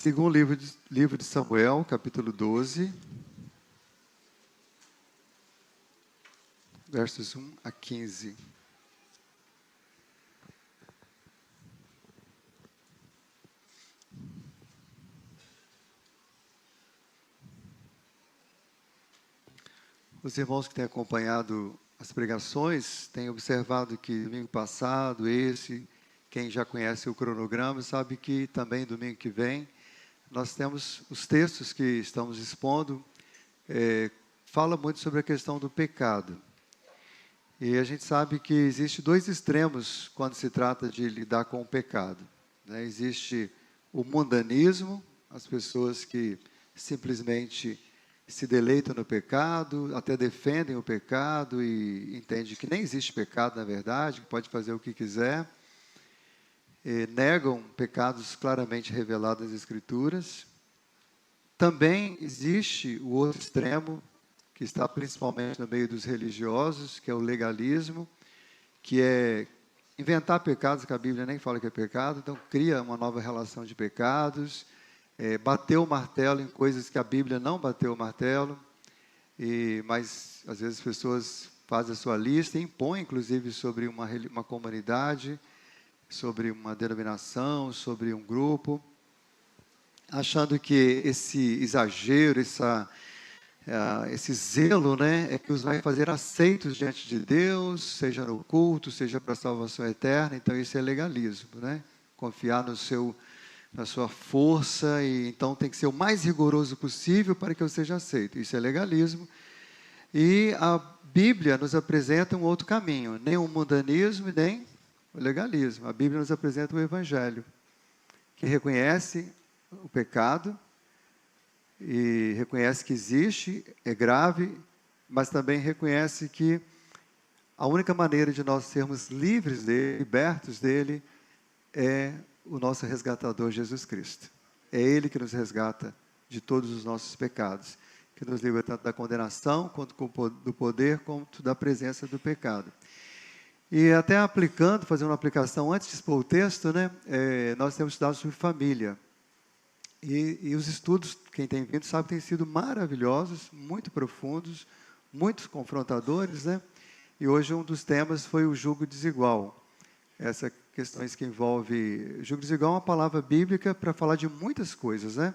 Segundo livro de Samuel, capítulo 12, versos 1 a 15. Os irmãos que têm acompanhado as pregações têm observado que domingo passado, quem já conhece o cronograma, sabe que também domingo que vem, nós temos os textos que estamos expondo, fala muito sobre a questão do pecado. E a gente sabe que existe dois extremos quando se trata de lidar com o pecado, né? Existe o mundanismo, as pessoas que simplesmente se deleitam no pecado, até defendem o pecado e entendem que nem existe pecado na verdade, que pode fazer o que quiser. Negam pecados claramente revelados nas Escrituras. Também existe o outro extremo, que está principalmente no meio dos religiosos, que é o legalismo, que é inventar pecados que a Bíblia nem fala que é pecado, então cria uma nova relação de pecados, bater o martelo em coisas que a Bíblia não bateu o martelo, mas às vezes as pessoas fazem a sua lista e impõem, inclusive, sobre uma comunidade, sobre uma denominação, sobre um grupo, achando que esse exagero, esse zelo, né, é que os vai fazer aceitos diante de Deus, seja no culto, seja para a salvação eterna. Então isso é legalismo, né? Confiar na sua força, e então tem que ser o mais rigoroso possível para que eu seja aceito. Isso é legalismo. E a Bíblia nos apresenta um outro caminho, nem o mundanismo, nem o legalismo. A Bíblia nos apresenta o Evangelho, que reconhece o pecado, e reconhece que existe, é grave, mas também reconhece que a única maneira de nós sermos livres dele, libertos dele, é o nosso resgatador Jesus Cristo. É Ele que nos resgata de todos os nossos pecados, que nos livra tanto da condenação, quanto do poder, quanto da presença do pecado. E até fazendo uma aplicação antes de expor o texto, né, nós temos estudado sobre família. E os estudos, quem tem vindo sabe, têm sido maravilhosos, muito profundos, muito confrontadores, né? E hoje um dos temas foi o jugo desigual. Essas questões que envolvem... Jugo desigual é uma palavra bíblica para falar de muitas coisas, né?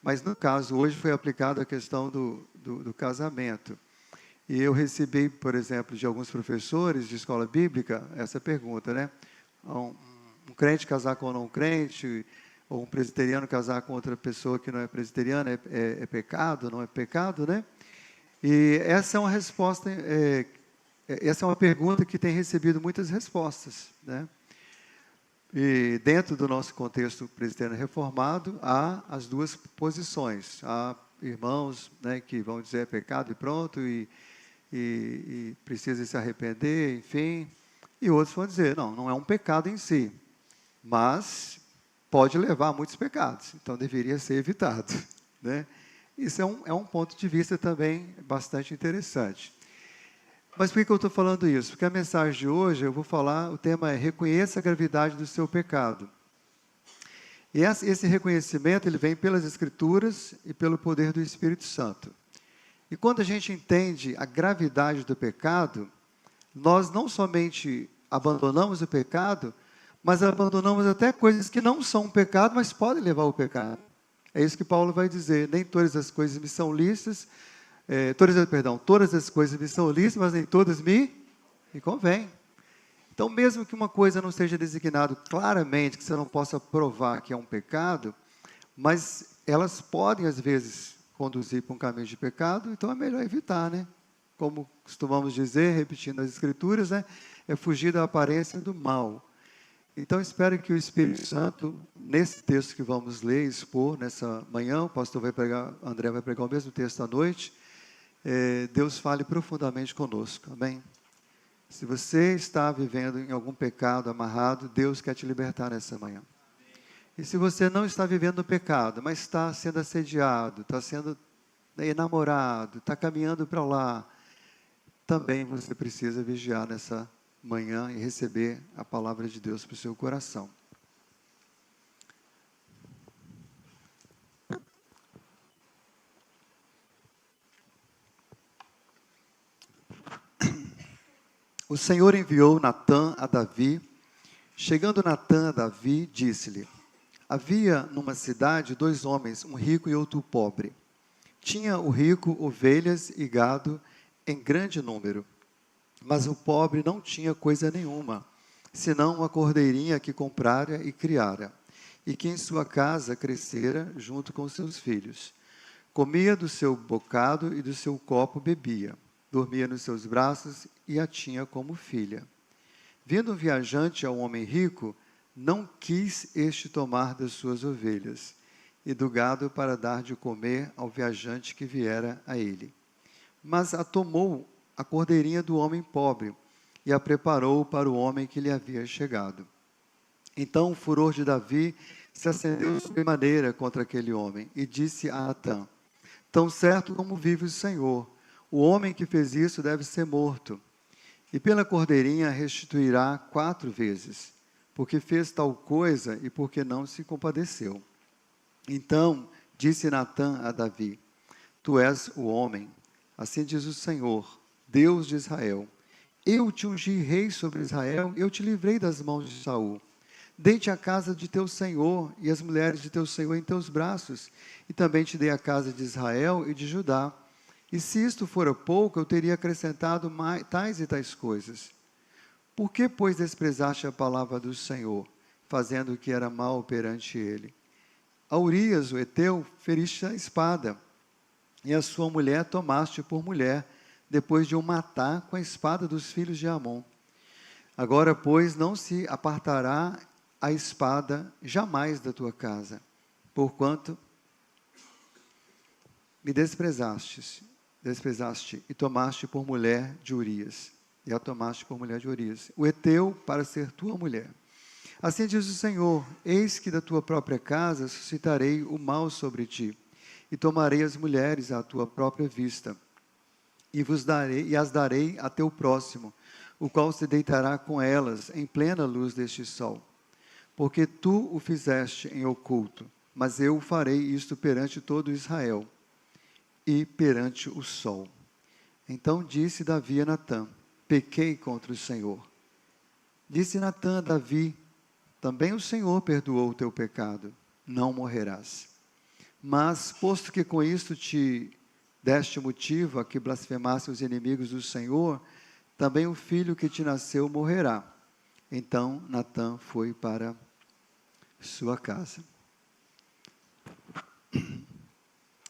Mas no caso, hoje foi aplicada a questão do casamento. E eu recebi, por exemplo, de alguns professores de escola bíblica, essa pergunta, né? Um crente casar com um não crente, ou um presbiteriano casar com outra pessoa que não é presbiteriana, é pecado, não é pecado, né? E essa é uma resposta, essa é uma pergunta que tem recebido muitas respostas, né? E dentro do nosso contexto presbiteriano reformado, há as duas posições. Há irmãos, né, que vão dizer é pecado e pronto, e precisa se arrepender, enfim. E outros vão dizer, não é um pecado em si, mas pode levar a muitos pecados, então deveria ser evitado, né? Isso é um ponto de vista também bastante interessante. Mas por que eu estou falando isso? Porque a mensagem de hoje, eu vou falar, o tema é reconheça a gravidade do seu pecado. E esse reconhecimento, ele vem pelas Escrituras e pelo poder do Espírito Santo. E quando a gente entende a gravidade do pecado, nós não somente abandonamos o pecado, mas abandonamos até coisas que não são um pecado, mas podem levar ao pecado. É isso que Paulo vai dizer, nem todas as coisas me são lícitas, todas as coisas me são lícitas, mas nem todas me convêm. Então, mesmo que uma coisa não seja designada claramente, que você não possa provar que é um pecado, mas elas podem, às vezes, conduzir para um caminho de pecado, então é melhor evitar, né? Como costumamos dizer, repetindo as Escrituras, né? É fugir da aparência do mal. Então, espero que o Espírito Santo, nesse texto que vamos ler e expor nessa manhã, o pastor André vai pregar o mesmo texto à noite, Deus fale profundamente conosco, amém? Se você está vivendo em algum pecado amarrado, Deus quer te libertar nessa manhã. E se você não está vivendo no pecado, mas está sendo assediado, está sendo enamorado, está caminhando para lá, também você precisa vigiar nessa manhã e receber a palavra de Deus para o seu coração. O Senhor enviou Natã a Davi. Chegando Natã a Davi, disse-lhe: havia numa cidade 2 homens, um rico e outro pobre. Tinha o rico ovelhas e gado em grande número, mas o pobre não tinha coisa nenhuma, senão uma cordeirinha que comprara e criara, e que em sua casa crescera junto com seus filhos. Comia do seu bocado e do seu copo bebia, dormia nos seus braços e a tinha como filha. Vindo um viajante ao homem rico, não quis este tomar das suas ovelhas e do gado para dar de comer ao viajante que viera a ele. Mas a tomou a cordeirinha do homem pobre e a preparou para o homem que lhe havia chegado. Então o furor de Davi se acendeu sobremaneira contra aquele homem e disse a Natã: tão certo como vive o Senhor, o homem que fez isso deve ser morto. E pela cordeirinha restituirá 4 vezes, porque fez tal coisa e porque não se compadeceu. Então disse Natã a Davi: tu és o homem, assim diz o Senhor, Deus de Israel. Eu te ungi rei sobre Israel, eu te livrei das mãos de Saul. Dei-te a casa de teu senhor e as mulheres de teu senhor em teus braços, e também te dei a casa de Israel e de Judá. E se isto fora pouco, eu teria acrescentado tais e tais coisas. Por que, pois, desprezaste a palavra do Senhor, fazendo o que era mal perante ele? A Urias, o heteu, feriste a espada, e a sua mulher tomaste por mulher, depois de o matar com a espada dos filhos de Amon. Agora, pois, não se apartará a espada jamais da tua casa, porquanto me desprezaste e tomaste por mulher de Urias, e a tomaste por mulher de Urias, o heteu, para ser tua mulher. Assim diz o Senhor: eis que da tua própria casa suscitarei o mal sobre ti, e tomarei as mulheres à tua própria vista, e as darei a teu próximo, o qual se deitará com elas em plena luz deste sol. Porque tu o fizeste em oculto, mas eu farei isto perante todo Israel e perante o sol. Então disse Davi a Natã: pequei contra o Senhor. Disse Natã a Davi: também o Senhor perdoou o teu pecado, não morrerás. Mas, posto que com isto te deste motivo a que blasfemasse os inimigos do Senhor, também o filho que te nasceu morrerá. Então Natã foi para sua casa.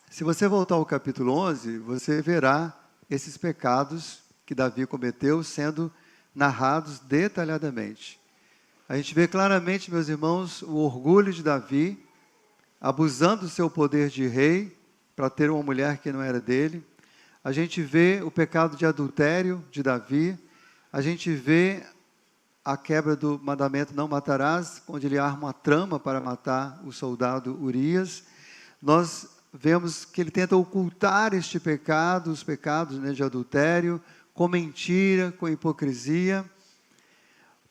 Se você voltar ao capítulo 11, você verá esses pecados que Davi cometeu sendo narrados detalhadamente. A gente vê claramente, meus irmãos, o orgulho de Davi, abusando do seu poder de rei para ter uma mulher que não era dele. A gente vê o pecado de adultério de Davi. A gente vê a quebra do mandamento não matarás, onde ele arma uma trama para matar o soldado Urias. Nós vemos que ele tenta ocultar este pecado, os pecados, né, de adultério, com mentira, com hipocrisia.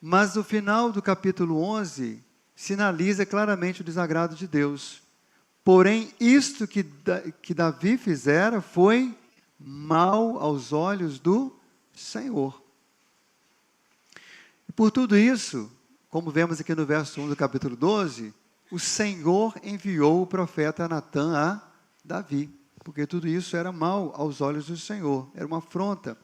Mas no final do capítulo 11, sinaliza claramente o desagrado de Deus. Porém, isto que Davi fizera foi mal aos olhos do Senhor. E por tudo isso, como vemos aqui no verso 1 do capítulo 12, o Senhor enviou o profeta Natã a Davi, porque tudo isso era mal aos olhos do Senhor, era uma afronta.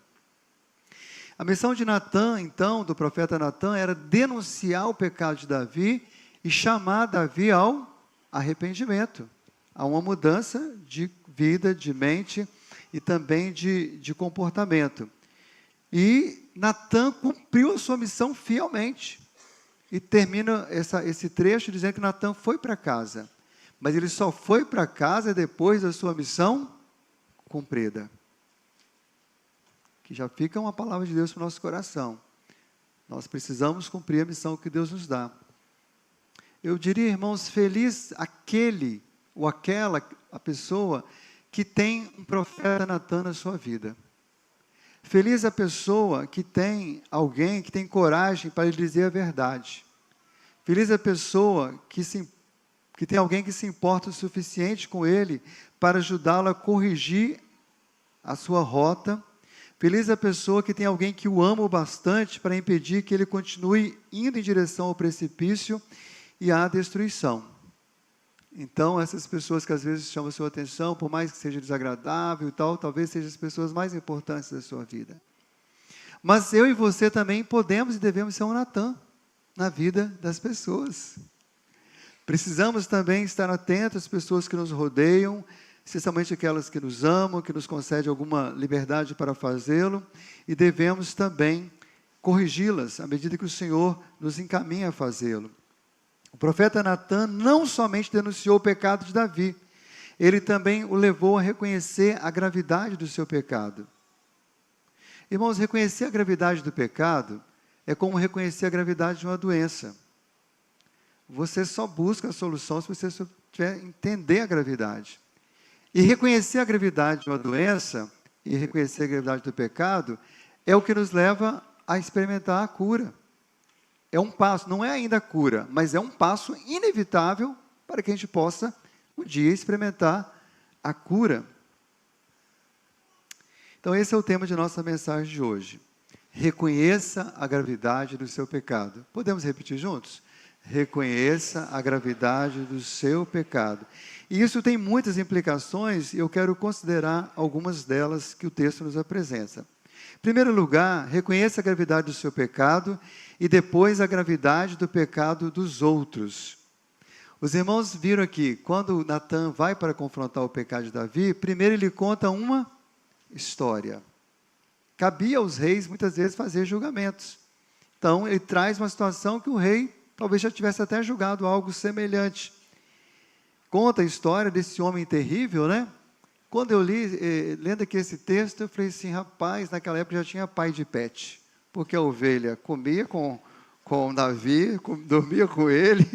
A missão de Natã, então, do profeta Natã, era denunciar o pecado de Davi e chamar Davi ao arrependimento, a uma mudança de vida, de mente e também de comportamento. E Natã cumpriu a sua missão fielmente. E termina esse trecho dizendo que Natã foi para casa. Mas ele só foi para casa depois da sua missão cumprida. Que já fica uma palavra de Deus para o nosso coração. Nós precisamos cumprir a missão que Deus nos dá. Eu diria, irmãos, feliz aquele ou aquela, a pessoa que tem um profeta Natã na sua vida. Feliz a pessoa que tem alguém que tem coragem para lhe dizer a verdade. Feliz a pessoa que tem alguém que se importa o suficiente com ele para ajudá-lo a corrigir a sua rota. Feliz a pessoa que tem alguém que o ama o bastante para impedir que ele continue indo em direção ao precipício e à destruição. Então, essas pessoas que às vezes chamam a sua atenção, por mais que seja desagradável e tal, talvez sejam as pessoas mais importantes da sua vida. Mas eu e você também podemos e devemos ser um Natan na vida das pessoas. Precisamos também estar atentos às pessoas que nos rodeiam, especialmente aquelas que nos amam, que nos concedem alguma liberdade para fazê-lo, e devemos também corrigi-las à medida que o Senhor nos encaminha a fazê-lo. O profeta Natan não somente denunciou o pecado de Davi, ele também o levou a reconhecer a gravidade do seu pecado. Irmãos, reconhecer a gravidade do pecado é como reconhecer a gravidade de uma doença. Você só busca a solução se você entender a gravidade. E reconhecer a gravidade de uma doença e reconhecer a gravidade do pecado é o que nos leva a experimentar a cura. É um passo, não é ainda a cura, mas é um passo inevitável para que a gente possa um dia experimentar a cura. Então esse é o tema de nossa mensagem de hoje. Reconheça a gravidade do seu pecado. Podemos repetir juntos? Reconheça a gravidade do seu pecado. E isso tem muitas implicações e eu quero considerar algumas delas que o texto nos apresenta. Em primeiro lugar, reconheça a gravidade do seu pecado e depois a gravidade do pecado dos outros. Os irmãos viram aqui, quando Natan vai para confrontar o pecado de Davi, primeiro ele conta uma história. Cabia aos reis muitas vezes fazer julgamentos. Então ele traz uma situação que o rei talvez já tivesse até julgado algo semelhante. Conta a história desse homem terrível, né? Quando eu li, lendo aqui esse texto, eu falei assim, rapaz, naquela época já tinha pai de pet, porque a ovelha comia com Davi, dormia com ele,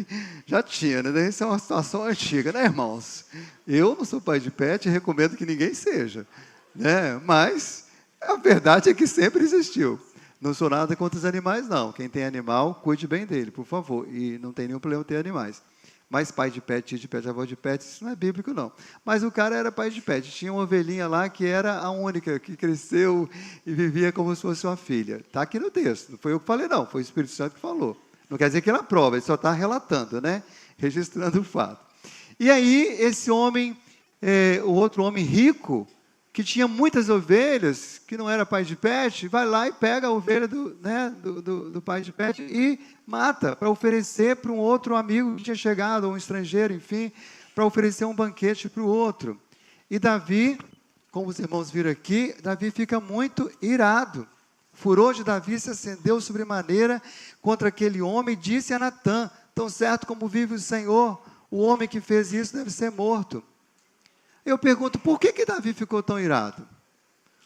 já tinha, né? Isso é uma situação antiga, né, irmãos? Eu não sou pai de pet e recomendo que ninguém seja, né? Mas a verdade é que sempre existiu. Não sou nada contra os animais, não. Quem tem animal, cuide bem dele, por favor. E não tem nenhum problema ter animais. Mas pai de pet, tio de pet, avó de pet, isso não é bíblico, não. Mas o cara era pai de pet. Tinha uma ovelhinha lá que era a única, que cresceu e vivia como se fosse uma filha. Está aqui no texto. Não foi eu que falei, não. Foi o Espírito Santo que falou. Não quer dizer que ele aprova, ele só está relatando, né? Registrando o fato. E aí, esse homem, o outro homem rico, que tinha muitas ovelhas, que não era pai de pet, vai lá e pega a ovelha do pai de pet e mata, para oferecer para um outro amigo que tinha chegado, ou um estrangeiro, enfim, para oferecer um banquete para o outro. E Davi, como os irmãos viram aqui, Davi fica muito irado. O furor de Davi se acendeu sobremaneira contra aquele homem e disse a Natan, tão certo como vive o Senhor, o homem que fez isso deve ser morto. Eu pergunto, por que Davi ficou tão irado?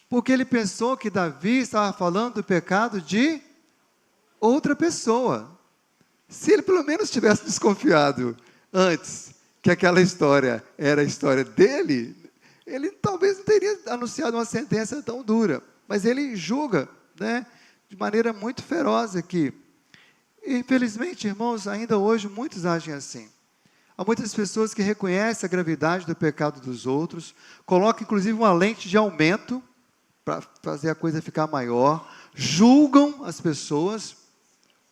Porque ele pensou que Davi estava falando do pecado de outra pessoa. Se ele pelo menos tivesse desconfiado antes que aquela história era a história dele, ele talvez não teria anunciado uma sentença tão dura. Mas ele julga, né, de maneira muito feroz aqui. E, infelizmente, irmãos, ainda hoje muitos agem assim. Há muitas pessoas que reconhecem a gravidade do pecado dos outros, colocam inclusive uma lente de aumento para fazer a coisa ficar maior, julgam as pessoas,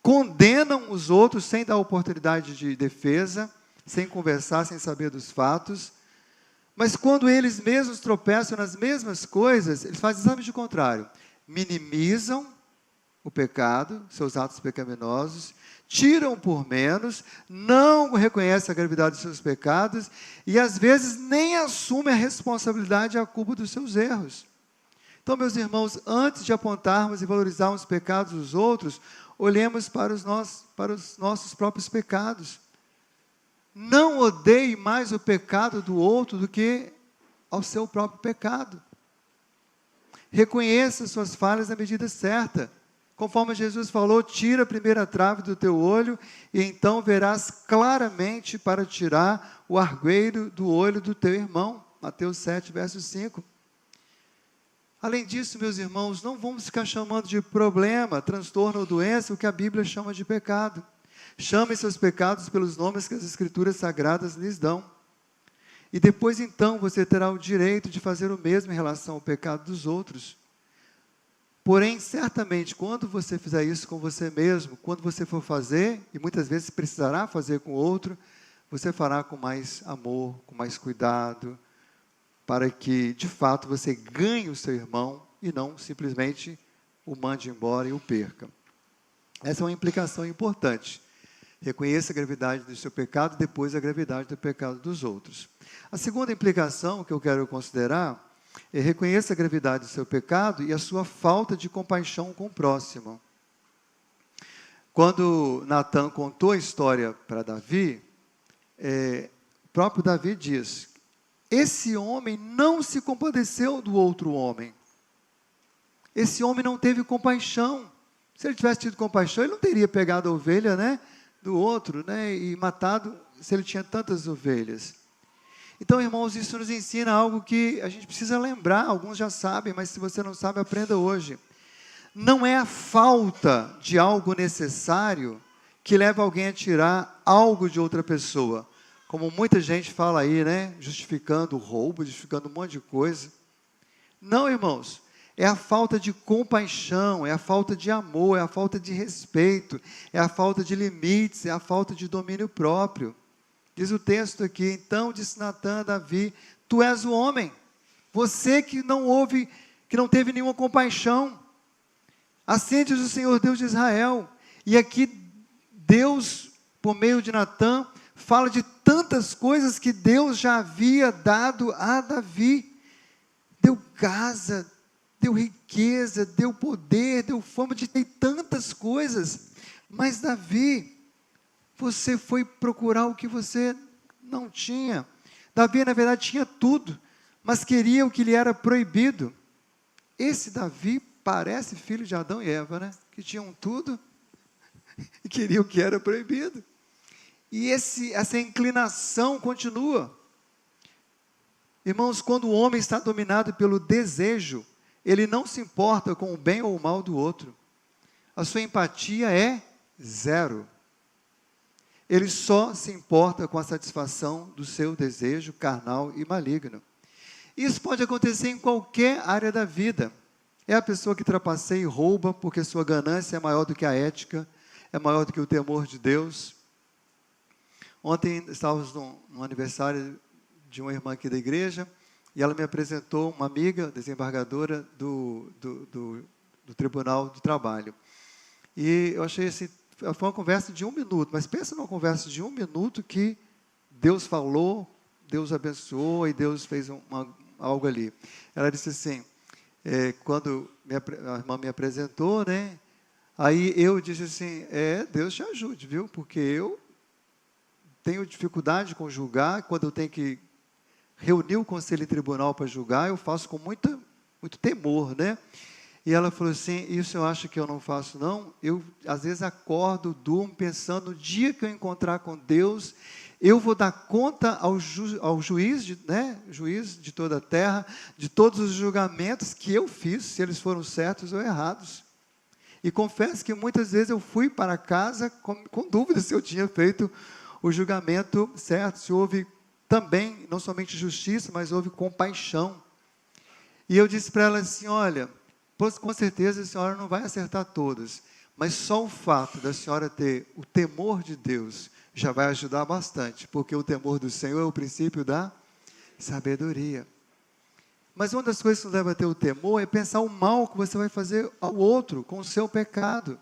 condenam os outros sem dar oportunidade de defesa, sem conversar, sem saber dos fatos. Mas quando eles mesmos tropeçam nas mesmas coisas, eles fazem exatamente o contrário. Minimizam o pecado, seus atos pecaminosos, tiram por menos, não reconhecem a gravidade dos seus pecados e às vezes nem assumem a responsabilidade e a culpa dos seus erros. Então, meus irmãos, antes de apontarmos e valorizarmos os pecados dos outros, olhemos para os nossos próprios pecados. Não odeie mais o pecado do outro do que ao seu próprio pecado. Reconheça suas falhas na medida certa. Conforme Jesus falou, tira a primeira trave do teu olho e então verás claramente para tirar o argueiro do olho do teu irmão. Mateus 7, verso 5. Além disso, meus irmãos, não vamos ficar chamando de problema, transtorno ou doença o que a Bíblia chama de pecado. Chamem seus pecados pelos nomes que as Escrituras Sagradas lhes dão. E depois então você terá o direito de fazer o mesmo em relação ao pecado dos outros. Porém, certamente, quando você fizer isso com você mesmo, quando você for fazer, e muitas vezes precisará fazer com outro, você fará com mais amor, com mais cuidado, para que, de fato, você ganhe o seu irmão e não simplesmente o mande embora e o perca. Essa é uma implicação importante. Reconheça a gravidade do seu pecado, depois a gravidade do pecado dos outros. A segunda implicação que eu quero considerar é reconheça a gravidade do seu pecado e a sua falta de compaixão com o próximo. Quando Natan contou a história para Davi, o próprio Davi diz: esse homem não se compadeceu do outro homem. Esse homem não teve compaixão. Se ele tivesse tido compaixão, ele não teria pegado a ovelha, né, do outro, né, e matado, se ele tinha tantas ovelhas. Então, irmãos, isso nos ensina algo que a gente precisa lembrar. Alguns já sabem, mas se você não sabe, aprenda hoje. Não é a falta de algo necessário que leva alguém a tirar algo de outra pessoa. Como muita gente fala aí, né? Justificando o roubo, justificando um monte de coisa. Não, irmãos. É a falta de compaixão, é a falta de amor, é a falta de respeito, é a falta de limites, é a falta de domínio próprio. Diz o texto aqui: então disse Natan a Davi: tu és o homem, você que não houve, que não teve nenhuma compaixão. Assim diz o Senhor Deus de Israel. E aqui Deus, por meio de Natan, fala de tantas coisas que Deus já havia dado a Davi. Deu casa, deu riqueza, deu poder, deu fama, de ter tantas coisas. Mas Davi, você foi procurar o que você não tinha. Davi, na verdade, tinha tudo, mas queria o que lhe era proibido. Esse Davi parece filho de Adão e Eva, né? Que tinham tudo e queriam o que era proibido. E essa inclinação continua. Irmãos, quando o homem está dominado pelo desejo, ele não se importa com o bem ou o mal do outro. A sua empatia é zero. Ele só se importa com a satisfação do seu desejo carnal e maligno. Isso pode acontecer em qualquer área da vida. É a pessoa que trapaceia e rouba porque sua ganância é maior do que a ética, é maior do que o temor de Deus. Ontem estávamos no aniversário de uma irmã aqui da igreja, e ela me apresentou uma amiga, desembargadora do Tribunal do Trabalho. E eu achei assim, foi uma conversa de 1 minuto, mas pensa numa conversa de 1 minuto que Deus falou, Deus abençoou e Deus fez algo ali. Ela disse assim, quando a irmã me apresentou, né, aí eu disse assim, Deus te ajude, viu, porque eu tenho dificuldade com julgar. Quando eu tenho que reunir o conselho e tribunal para julgar, eu faço com muito temor, né? E ela falou assim, isso eu acho que eu não faço não, eu às vezes acordo, durmo, pensando, no dia que eu encontrar com Deus, eu vou dar conta ao juiz, juiz de toda a terra, de todos os julgamentos que eu fiz, se eles foram certos ou errados. E confesso que muitas vezes eu fui para casa com dúvida se eu tinha feito o julgamento certo, se houve também, não somente justiça, mas houve compaixão. E eu disse para ela assim, olha, com certeza a senhora não vai acertar todas, mas só o fato da senhora ter o temor de Deus já vai ajudar bastante, porque o temor do Senhor é o princípio da sabedoria. Mas uma das coisas que nos leva a ter o temor é pensar o mal que você vai fazer ao outro com o seu pecado.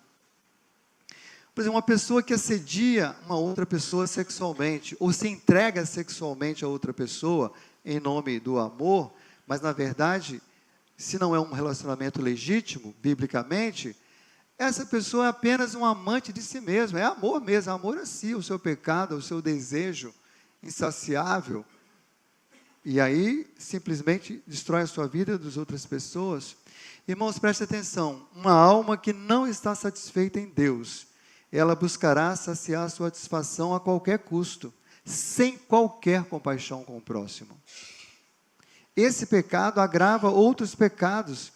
Por exemplo, uma pessoa que assedia uma outra pessoa sexualmente, ou se entrega sexualmente a outra pessoa em nome do amor, mas na verdade, se não é um relacionamento legítimo, biblicamente, essa pessoa é apenas um amante de si mesmo, é amor mesmo, amor a si, o seu pecado, o seu desejo insaciável, e aí simplesmente destrói a sua vida e das outras pessoas. Irmãos, preste atenção, uma alma que não está satisfeita em Deus, ela buscará saciar sua satisfação a qualquer custo, sem qualquer compaixão com o próximo. Esse pecado agrava outros pecados,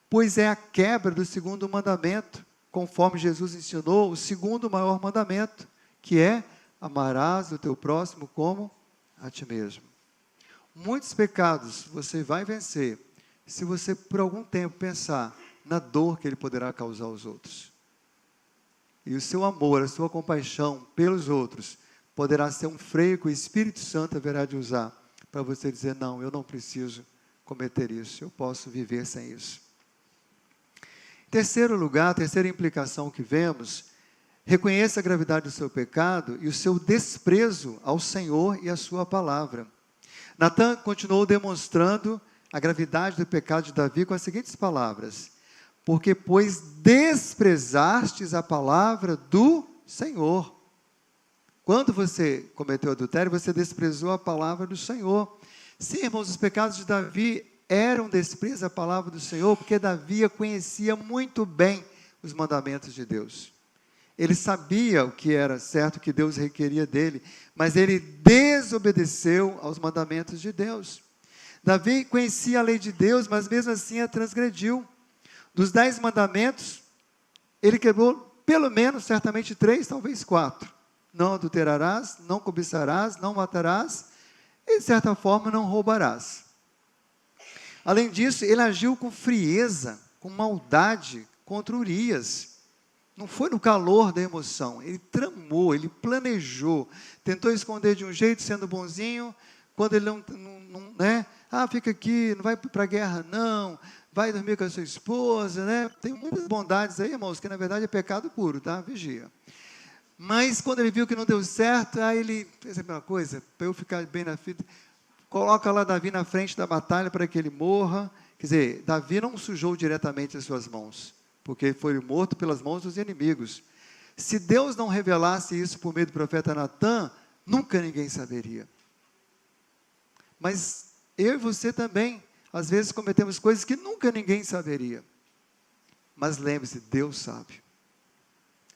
pois é a quebra do segundo mandamento, conforme Jesus ensinou, o segundo maior mandamento, que é, amarás o teu próximo como a ti mesmo. Muitos pecados você vai vencer, se você por algum tempo pensar na dor que ele poderá causar aos outros. E o seu amor, a sua compaixão pelos outros, poderá ser um freio que o Espírito Santo haverá de usar para você dizer, não, eu não preciso cometer isso, eu posso viver sem isso. Em terceiro lugar, a terceira implicação que vemos, reconheça a gravidade do seu pecado e o seu desprezo ao Senhor e à sua palavra. Natan continuou demonstrando a gravidade do pecado de Davi com as seguintes palavras: porque, pois, desprezastes a palavra do Senhor. Quando você cometeu adultério, você desprezou a palavra do Senhor. Sim, irmãos, os pecados de Davi eram desprezo à palavra do Senhor, porque Davi conhecia muito bem os mandamentos de Deus. Ele sabia o que era certo, o que Deus requeria dele, mas ele desobedeceu aos mandamentos de Deus. Davi conhecia a lei de Deus, mas mesmo assim a transgrediu. Dos 10 mandamentos, ele quebrou pelo menos, certamente 3, talvez 4. Não adulterarás, não cobiçarás, não matarás, e de certa forma não roubarás. Além disso, ele agiu com frieza, com maldade contra Urias. Não foi no calor da emoção, ele tramou, ele planejou, tentou esconder de um jeito, sendo bonzinho, quando ele não fica aqui, não vai para a guerra não, vai dormir com a sua esposa, né? Tem muitas bondades aí, irmãos, que na verdade é pecado puro, tá? Vigia. Mas quando ele viu que não deu certo, aí ele fez a mesma coisa, para eu ficar bem na fita, coloca lá Davi na frente da batalha para que ele morra. Quer dizer, Davi não sujou diretamente as suas mãos, porque foi morto pelas mãos dos inimigos. Se Deus não revelasse isso por meio do profeta Natan, nunca ninguém saberia. Mas eu e você também, às vezes cometemos coisas que nunca ninguém saberia. Mas lembre-se, Deus sabe.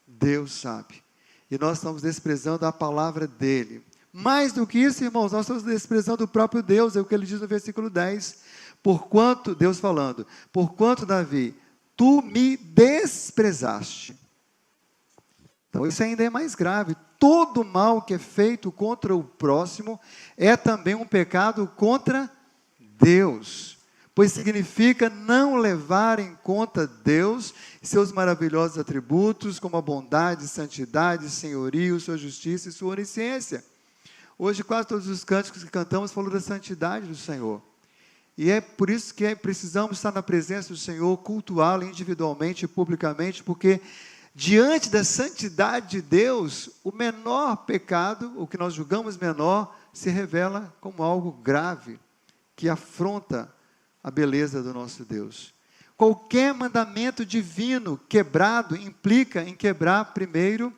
Deus sabe. E nós estamos desprezando a palavra dele. Mais do que isso, irmãos, nós estamos desprezando o próprio Deus, é o que ele diz no versículo 10. Porquanto, Deus falando, porquanto, Davi, tu me desprezaste. Então isso ainda é mais grave. Todo mal que é feito contra o próximo é também um pecado contra Deus. Pois significa não levar em conta Deus e seus maravilhosos atributos, como a bondade, santidade, senhorio, sua justiça e sua onisciência. Hoje quase todos os cânticos que cantamos falam da santidade do Senhor. E é por isso que precisamos estar na presença do Senhor, cultuá-lo individualmente e publicamente, porque diante da santidade de Deus, o menor pecado, o que nós julgamos menor, se revela como algo grave, que afronta a beleza do nosso Deus. Qualquer mandamento divino quebrado implica em quebrar primeiro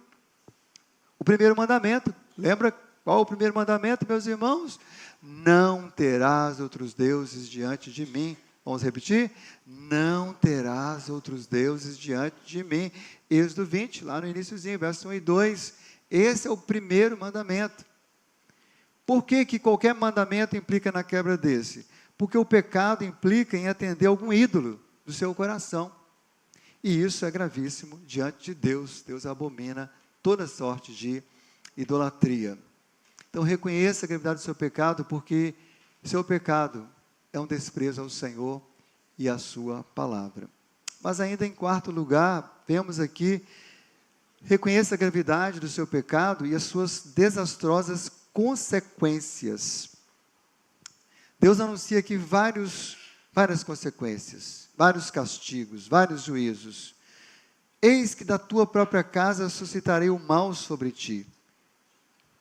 o primeiro mandamento. Lembra qual o primeiro mandamento, meus irmãos? Não terás outros deuses diante de mim. Vamos repetir? Não terás outros deuses diante de mim. Êxodo 20, lá no iniciozinho, verso 1 e 2. Esse é o primeiro mandamento. Por que que qualquer mandamento implica na quebra desse? Porque o pecado implica em atender algum ídolo do seu coração. E isso é gravíssimo diante de Deus. Deus abomina toda sorte de idolatria. Então reconheça a gravidade do seu pecado, porque seu pecado é um desprezo ao Senhor e à sua palavra. Mas ainda em quarto lugar, vemos aqui, reconheça a gravidade do seu pecado e as suas desastrosas consequências. Deus anuncia aqui várias consequências, vários castigos, vários juízos. Eis que da tua própria casa suscitarei o mal sobre ti.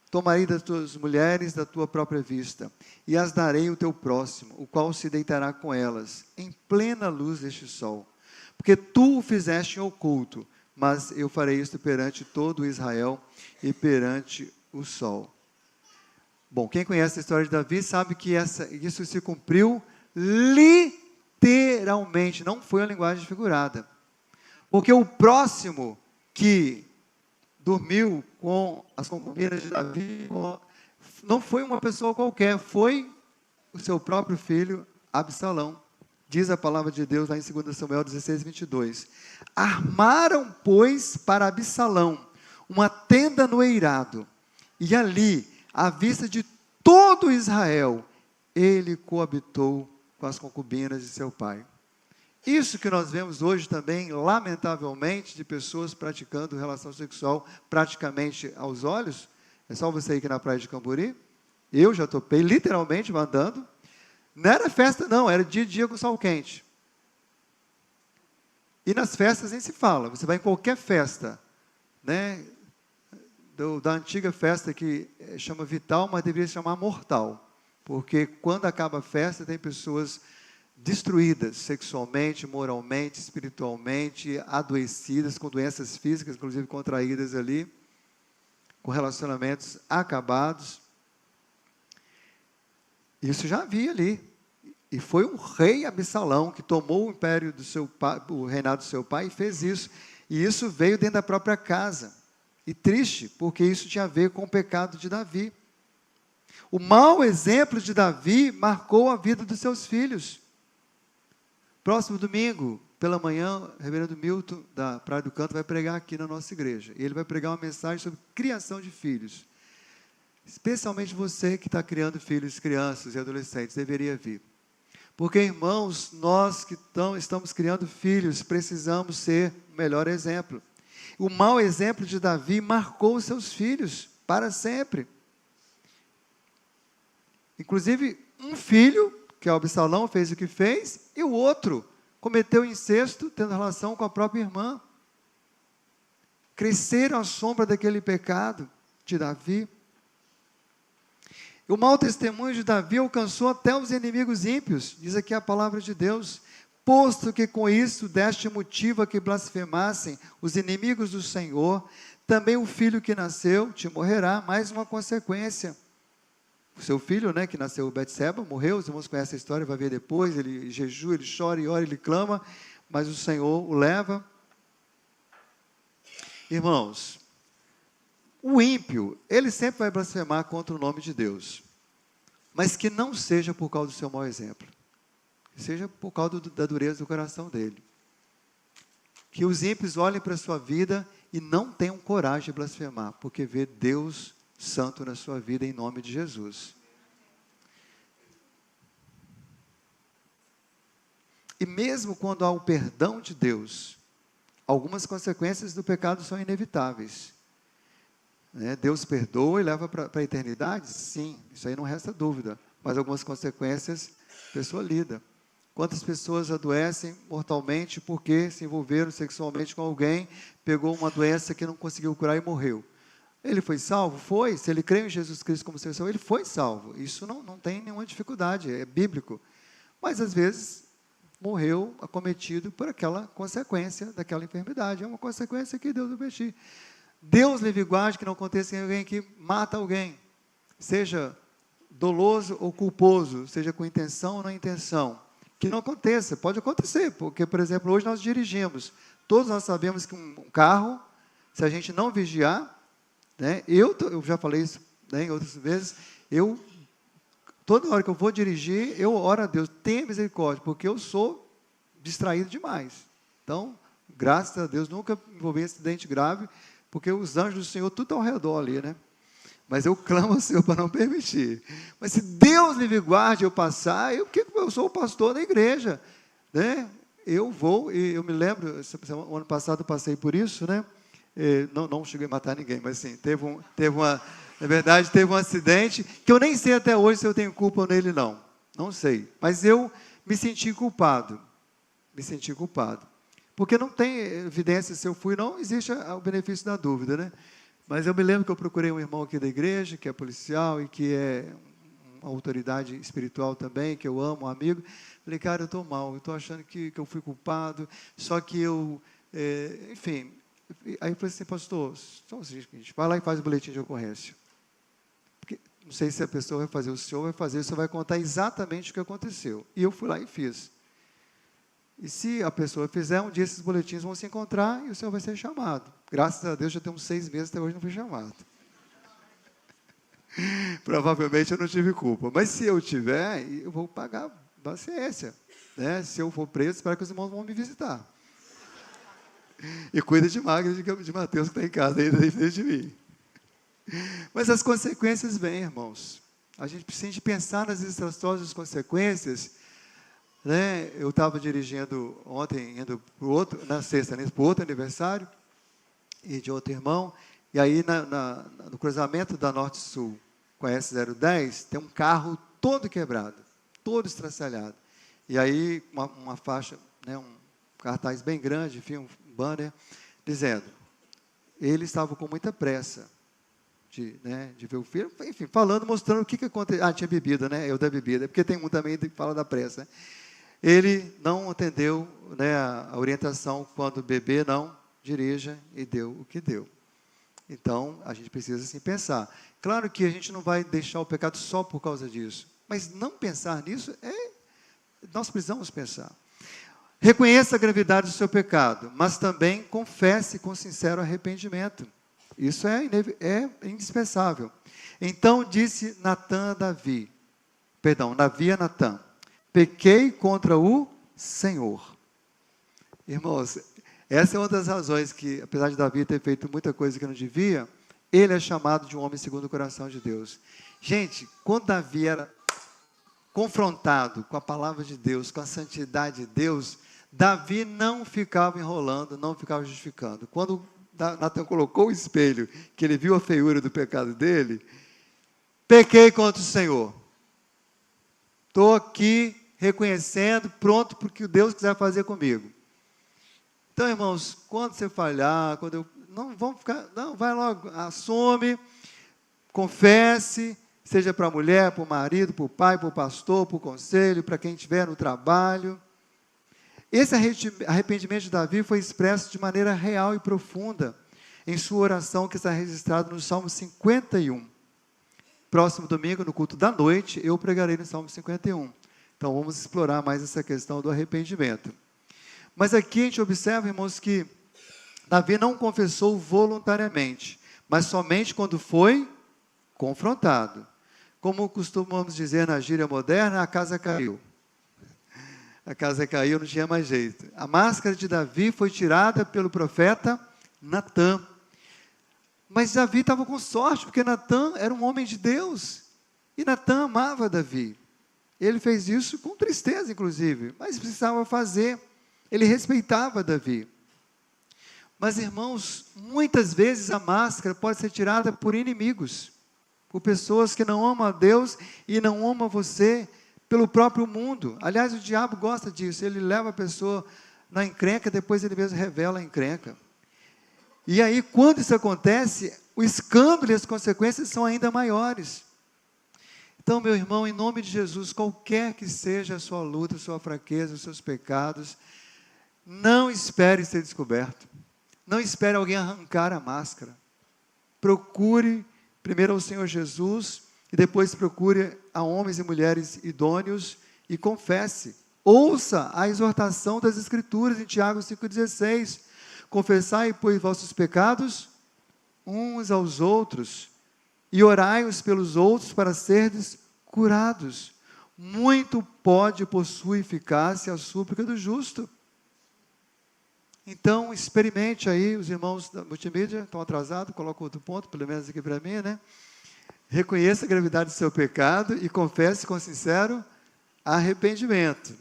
Tomarei das tuas mulheres da tua própria vista, e as darei ao teu próximo, o qual se deitará com elas, em plena luz deste sol. Porque tu o fizeste em oculto, mas eu farei isto perante todo Israel e perante o sol. Bom, quem conhece a história de Davi sabe que isso se cumpriu literalmente, não foi uma linguagem figurada. Porque o próximo que dormiu com as concubinas de Davi não foi uma pessoa qualquer, foi o seu próprio filho Absalão. Diz a palavra de Deus lá em 2 Samuel 16, 22. Armaram, pois, para Absalão uma tenda no eirado, e ali, à vista de todo Israel, ele coabitou com as concubinas de seu pai. Isso que nós vemos hoje também, lamentavelmente, de pessoas praticando relação sexual praticamente aos olhos. É só você ir aqui na praia de Camburi. Eu já topei, literalmente, mandando. Não era festa, não, era dia com sol quente. E nas festas nem se fala. Você vai em qualquer festa, né? Da antiga festa que chama Vital, mas deveria se chamar Mortal. Porque quando acaba a festa, tem pessoas destruídas sexualmente, moralmente, espiritualmente, adoecidas, com doenças físicas, inclusive contraídas ali, com relacionamentos acabados. Isso já havia ali. E foi um rei Absalão que tomou o império do seu pai, o reinado do seu pai, e fez isso. E isso veio dentro da própria casa. E triste, porque isso tinha a ver com o pecado de Davi. O mau exemplo de Davi marcou a vida dos seus filhos. Próximo domingo, pela manhã, o reverendo Milton, da Praia do Canto, vai pregar aqui na nossa igreja. E ele vai pregar uma mensagem sobre criação de filhos. Especialmente você que está criando filhos, crianças e adolescentes, deveria vir. Porque, irmãos, nós que estamos criando filhos, precisamos ser o melhor exemplo. O mau exemplo de Davi marcou os seus filhos para sempre. Inclusive, um filho, que é o Absalão, fez o que fez, e o outro cometeu incesto, tendo relação com a própria irmã. Cresceram à sombra daquele pecado de Davi. O mau testemunho de Davi alcançou até os inimigos ímpios, diz aqui a palavra de Deus. Posto que com isso deste motivo a que blasfemassem os inimigos do Senhor, também o filho que nasceu te morrerá. Mais uma consequência. O seu filho, né, que nasceu Betseba, morreu, os irmãos conhecem a história, vai ver depois, ele jejua, ele chora e ora, ele clama, mas o Senhor o leva. Irmãos, o ímpio, ele sempre vai blasfemar contra o nome de Deus, mas que não seja por causa do seu mau exemplo, que seja por causa da dureza do coração dele. Que os ímpios olhem para a sua vida e não tenham coragem de blasfemar, porque vê Deus santo na sua vida, em nome de Jesus. E mesmo quando há o perdão de Deus, algumas consequências do pecado são inevitáveis. Deus perdoa e leva para a eternidade? Sim, isso aí não resta dúvida. Mas algumas consequências a pessoa lida. Quantas pessoas adoecem mortalmente porque se envolveram sexualmente com alguém, pegou uma doença que não conseguiu curar e morreu? Ele foi salvo? Foi. Se ele crê em Jesus Cristo como seu Senhor, ele foi salvo. Isso não tem nenhuma dificuldade, é bíblico. Mas, às vezes, morreu acometido por aquela consequência daquela enfermidade. É uma consequência que Deus permitiu. Deus livre guarde que não aconteça em alguém que mata alguém. Seja doloso ou culposo, seja com intenção ou não intenção. Que não aconteça. Pode acontecer, porque, por exemplo, hoje nós dirigimos. Todos nós sabemos que um carro, se a gente não vigiar, eu já falei isso, em outras vezes, toda hora que eu vou dirigir, eu oro a Deus, tenha misericórdia, porque eu sou distraído demais. Então, graças a Deus, nunca me envolvi em acidente grave, porque os anjos do Senhor, tudo ao redor ali, Mas eu clamo ao Senhor para não permitir. Mas se Deus me guarde eu passar, eu sou o pastor da igreja, Eu vou, e eu me lembro, o ano passado eu passei por isso, Não cheguei a matar ninguém, mas sim, na verdade, teve um acidente, que eu nem sei até hoje se eu tenho culpa nele, não sei, mas eu me senti culpado, porque não tem evidência se eu fui, não existe o benefício da dúvida, mas eu me lembro que eu procurei um irmão aqui da igreja, que é policial e que é uma autoridade espiritual também, que eu amo, um amigo. Falei, cara, eu estou mal, eu estou achando que eu fui culpado, só que enfim. Aí eu falei assim, pastor, só o seguinte, a gente vai lá e faz o boletim de ocorrência. Porque, não sei se a pessoa vai fazer, o senhor vai fazer, o senhor vai contar exatamente o que aconteceu. E eu fui lá e fiz. E se a pessoa fizer, um dia esses boletins vão se encontrar e o senhor vai ser chamado. Graças a Deus, já temos 6 meses, até hoje não fui chamado. Provavelmente eu não tive culpa. Mas se eu tiver, eu vou pagar paciência. Se eu for preso, espero que os irmãos vão me visitar. E cuida de Magda de Mateus, que está em casa, ainda em de mim. Mas as consequências vêm, irmãos. A gente precisa pensar nas desastrosas consequências, né? Eu estava dirigindo ontem, indo para o outro, na sexta, né, para o outro aniversário, e de outro irmão, e aí no cruzamento da Norte-Sul com a S010, tem um carro todo quebrado, todo estraçalhado. E aí uma faixa, né, um cartaz bem grande, enfim, um banner, dizendo, ele estava com muita pressa de ver o filme, enfim, falando, mostrando o que aconteceu. Ah, tinha bebida, né? Eu da bebida, porque tem um também que fala da pressa. Ele não atendeu, né, a orientação quando beber, não dirija, e deu o que deu. Então, a gente precisa assim pensar. Claro que a gente não vai deixar o pecado só por causa disso, mas não pensar nisso, nós precisamos pensar. Reconheça a gravidade do seu pecado, mas também confesse com sincero arrependimento. Isso é indispensável. Então disse Davi a Natã, pequei contra o Senhor. Irmãos, essa é uma das razões que, apesar de Davi ter feito muita coisa que não devia, ele é chamado de um homem segundo o coração de Deus. Gente, quando Davi era confrontado com a palavra de Deus, com a santidade de Deus, Davi não ficava enrolando, não ficava justificando. Quando Natã colocou o espelho, que ele viu a feiura do pecado dele, pequei contra o Senhor. Estou aqui reconhecendo, pronto para o que Deus quiser fazer comigo. Então, irmãos, quando você falhar, não vamos ficar, não, vai logo, assume, confesse, seja para a mulher, para o marido, para o pai, para o pastor, para o conselho, para quem estiver no trabalho. Esse arrependimento de Davi foi expresso de maneira real e profunda em sua oração que está registrada no Salmo 51. Próximo domingo, no culto da noite, eu pregarei no Salmo 51. Então, vamos explorar mais essa questão do arrependimento. Mas aqui a gente observa, irmãos, que Davi não confessou voluntariamente, mas somente quando foi confrontado. Como costumamos dizer na gíria moderna, a casa caiu. A casa caiu, não tinha mais jeito. A máscara de Davi foi tirada pelo profeta Natã. Mas Davi estava com sorte, porque Natã era um homem de Deus. E Natã amava Davi. Ele fez isso com tristeza, inclusive, mas precisava fazer. Ele respeitava Davi. Mas, irmãos, muitas vezes a máscara pode ser tirada por inimigos, por pessoas que não amam a Deus e não amam você, pelo próprio mundo. Aliás, o diabo gosta disso, ele leva a pessoa na encrenca, depois ele mesmo revela a encrenca. E aí, quando isso acontece, o escândalo e as consequências são ainda maiores. Então, meu irmão, em nome de Jesus, qualquer que seja a sua luta, a sua fraqueza, os seus pecados, não espere ser descoberto. Não espere alguém arrancar a máscara. Procure primeiro ao Senhor Jesus e depois procure a homens e mulheres idôneos e confesse. Ouça a exortação das Escrituras em Tiago 5,16. Confessai, pois, vossos pecados uns aos outros e orai-os pelos outros para serdes curados. Muito pode por sua eficácia a súplica do justo. Então, experimente aí, os irmãos da multimídia estão atrasados, coloca outro ponto, pelo menos aqui para mim, né? Reconheça a gravidade do seu pecado e confesse com sincero arrependimento.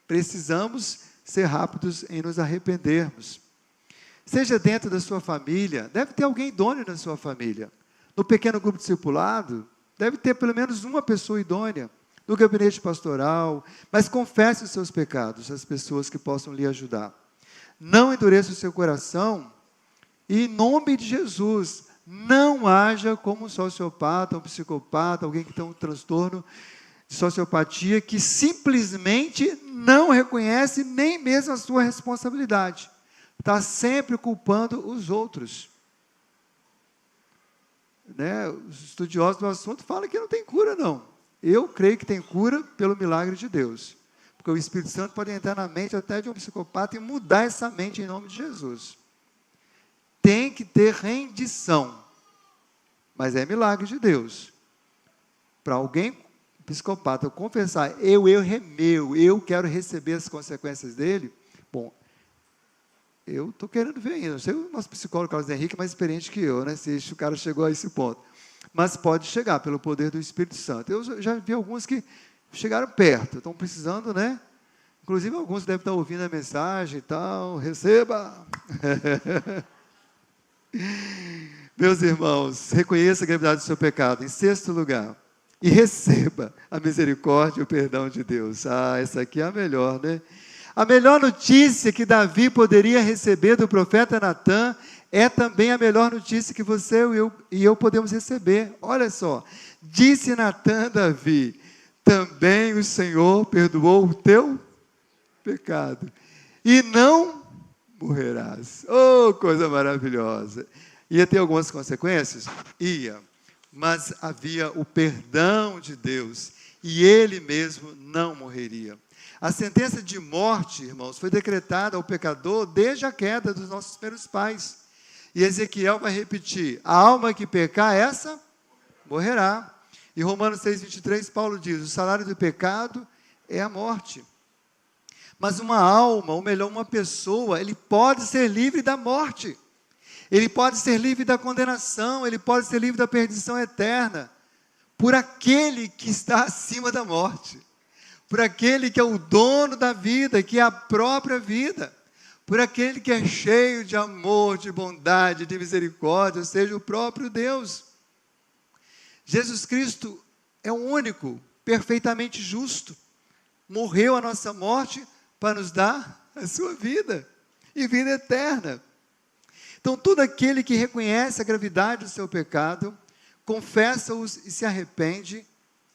Precisamos ser rápidos em nos arrependermos. Seja dentro da sua família, deve ter alguém idôneo na sua família. No pequeno grupo discipulado, deve ter pelo menos uma pessoa idônea. No gabinete pastoral, mas confesse os seus pecados às pessoas que possam lhe ajudar. Não endureça o seu coração e, em nome de Jesus, não haja como um sociopata, um psicopata, alguém que tem um transtorno de sociopatia, que simplesmente não reconhece nem mesmo a sua responsabilidade. Está sempre culpando os outros. Né? Os estudiosos do assunto falam que não tem cura, não. Eu creio que tem cura pelo milagre de Deus. Porque o Espírito Santo pode entrar na mente até de um psicopata e mudar essa mente em nome de Jesus. Tem que ter rendição. Mas é milagre de Deus. Para alguém psicopata confessar, eu quero receber as consequências dele, bom, eu estou querendo ver ainda. Não sei o nosso psicólogo Carlos Henrique é mais experiente que eu, né? Se o cara chegou a esse ponto. Mas pode chegar pelo poder do Espírito Santo. Eu já vi alguns que chegaram perto, estão precisando, né, Inclusive, alguns devem estar ouvindo a mensagem e tal. Receba! Meus irmãos, reconheça a gravidade do seu pecado. Em sexto lugar, e receba a misericórdia e o perdão de Deus. Essa aqui é a melhor, né? A melhor notícia que Davi poderia receber do profeta Natã é também a melhor notícia que você e eu podemos receber. Olha só, disse Natã a Davi: também o Senhor perdoou o teu pecado, e não morrerás. Oh, coisa maravilhosa! Ia ter algumas consequências? Ia, mas havia o perdão de Deus, e ele mesmo não morreria. A sentença de morte, irmãos, foi decretada ao pecador desde a queda dos nossos primeiros pais. E Ezequiel vai repetir: a alma que pecar, essa morrerá. E Romanos 6,23, Paulo diz: o salário do pecado é a morte. Mas uma alma, ou melhor, uma pessoa, ele pode ser livre da morte. Ele pode ser livre da condenação, ele pode ser livre da perdição eterna, por aquele que está acima da morte, por aquele que é o dono da vida, que é a própria vida, por aquele que é cheio de amor, de bondade, de misericórdia, ou seja, o próprio Deus. Jesus Cristo é o único, perfeitamente justo, morreu a nossa morte para nos dar a sua vida, e vida eterna. Então, todo aquele que reconhece a gravidade do seu pecado, confessa-os e se arrepende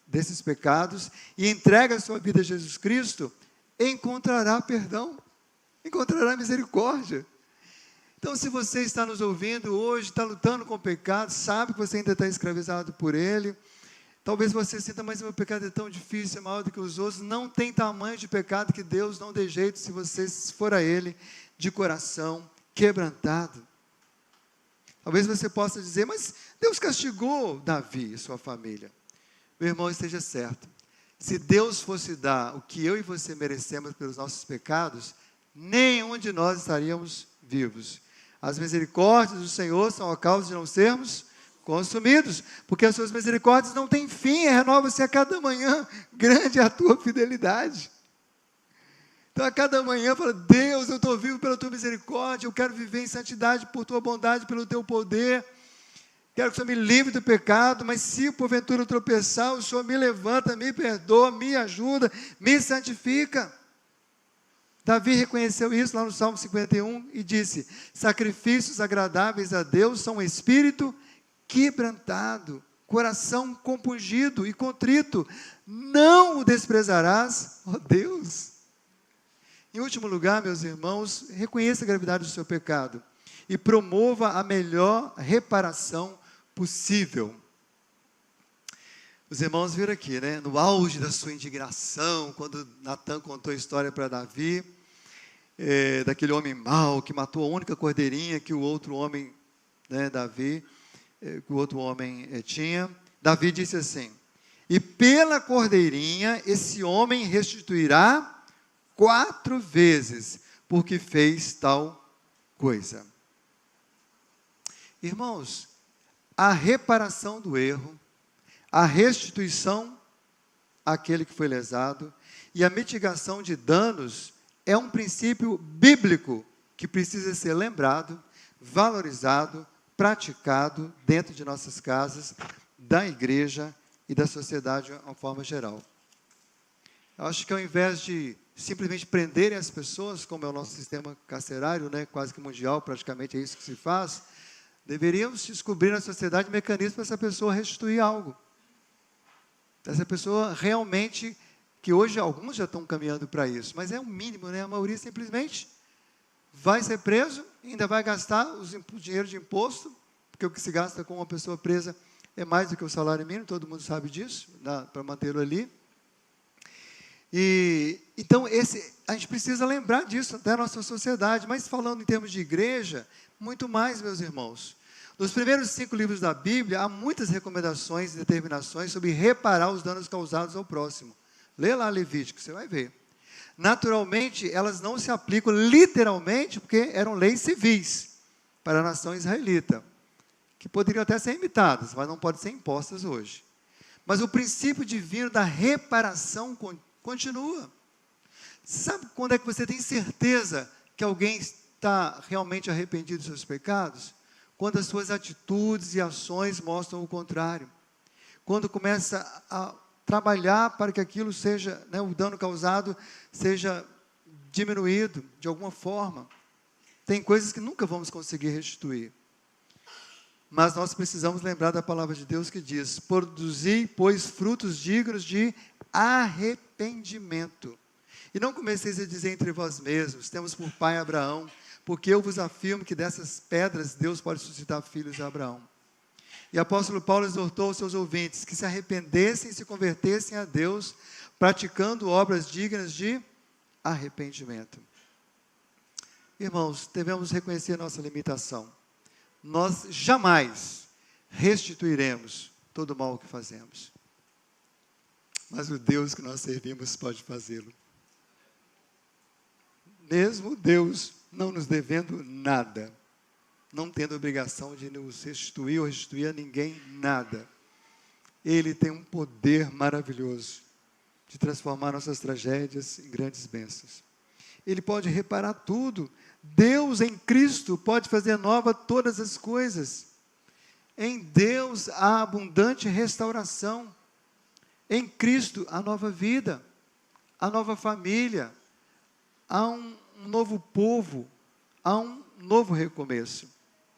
desses pecados, e entrega a sua vida a Jesus Cristo, encontrará perdão, encontrará misericórdia. Então, se você está nos ouvindo hoje, está lutando com o pecado, sabe que você ainda está escravizado por ele, talvez você sinta, mas o meu pecado é tão difícil, é maior do que os outros. Não tem tamanho de pecado que Deus não dê jeito, se você for a ele de coração quebrantado. Talvez você possa dizer: mas Deus castigou Davi e sua família. Meu irmão, esteja certo. Se Deus fosse dar o que eu e você merecemos pelos nossos pecados, nenhum de nós estaríamos vivos. As misericórdias do Senhor são a causa de não sermos consumidos, porque as suas misericórdias não têm fim, renova-se a cada manhã, grande é a tua fidelidade. Então, a cada manhã, fala: Deus, eu estou vivo pela tua misericórdia, eu quero viver em santidade por tua bondade, pelo teu poder, quero que o Senhor me livre do pecado, mas se porventura eu tropeçar, o Senhor me levanta, me perdoa, me ajuda, me santifica. Davi reconheceu isso lá no Salmo 51 e disse: sacrifícios agradáveis a Deus são um espírito quebrantado, coração compungido e contrito, não o desprezarás, ó Deus. Em último lugar, meus irmãos, reconheça a gravidade do seu pecado e promova a melhor reparação possível. Os irmãos viram aqui, né? No auge da sua indignação, quando Natã contou a história para Davi, daquele homem mau que matou a única cordeirinha que o outro homem, que o outro homem tinha. Davi disse assim: e pela cordeirinha esse homem restituirá 4 vezes, porque fez tal coisa. Irmãos, a reparação do erro, a restituição àquele que foi lesado e a mitigação de danos é um princípio bíblico que precisa ser lembrado, valorizado, praticado dentro de nossas casas, da igreja e da sociedade de uma forma geral. Eu acho que ao invés de simplesmente prenderem as pessoas, como é o nosso sistema carcerário, né, quase que mundial, praticamente é isso que se faz, deveríamos descobrir na sociedade mecanismos para essa pessoa restituir algo. Essa pessoa realmente, que hoje alguns já estão caminhando para isso, mas é o mínimo, né? A maioria simplesmente vai ser preso, ainda vai gastar o dinheiro de imposto, porque o que se gasta com uma pessoa presa é mais do que o salário mínimo, todo mundo sabe disso, para mantê-lo ali. E então a gente precisa lembrar disso até a nossa sociedade, mas falando em termos de igreja, muito mais, meus irmãos. Nos primeiros 5 livros da Bíblia, há muitas recomendações e determinações sobre reparar os danos causados ao próximo. Lê lá Levítico, você vai ver. Naturalmente, elas não se aplicam literalmente, porque eram leis civis para a nação israelita, que poderiam até ser imitadas, mas não podem ser impostas hoje. Mas o princípio divino da reparação continua. Sabe quando é que você tem certeza que alguém está realmente arrependido dos seus pecados? Quando as suas atitudes e ações mostram o contrário. Quando começa a trabalhar para que aquilo seja, né, o dano causado seja diminuído de alguma forma. Tem coisas que nunca vamos conseguir restituir. Mas nós precisamos lembrar da palavra de Deus que diz: produzi, pois, frutos dignos de arrependimento. E não comeceis a dizer entre vós mesmos: temos por pai Abraão, porque eu vos afirmo que dessas pedras Deus pode suscitar filhos de Abraão. E o apóstolo Paulo exortou os seus ouvintes que se arrependessem e se convertessem a Deus, praticando obras dignas de arrependimento. Irmãos, devemos reconhecer nossa limitação. Nós jamais restituiremos todo o mal que fazemos. Mas o Deus que nós servimos pode fazê-lo. Mesmo Deus não nos devendo nada, não tendo obrigação de nos restituir ou restituir a ninguém nada, Ele tem um poder maravilhoso de transformar nossas tragédias em grandes bênçãos. Ele pode reparar tudo. Deus em Cristo pode fazer nova todas as coisas. Em Deus há abundante restauração. Em Cristo há nova vida, há nova família, há um novo povo, há um novo recomeço.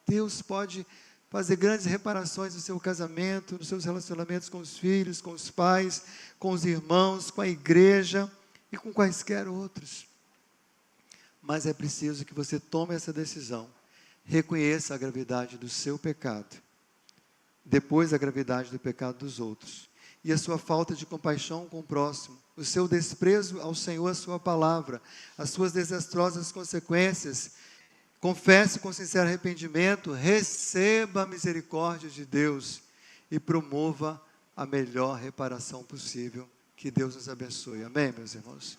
Deus pode fazer grandes reparações no seu casamento, nos seus relacionamentos com os filhos, com os pais, com os irmãos, com a igreja e com quaisquer outros. Mas é preciso que você tome essa decisão, reconheça a gravidade do seu pecado, depois a gravidade do pecado dos outros, e a sua falta de compaixão com o próximo, o seu desprezo ao Senhor, a sua palavra, as suas desastrosas consequências. Confesse com sincero arrependimento, receba a misericórdia de Deus e promova a melhor reparação possível. Que Deus nos abençoe. Amém, meus irmãos?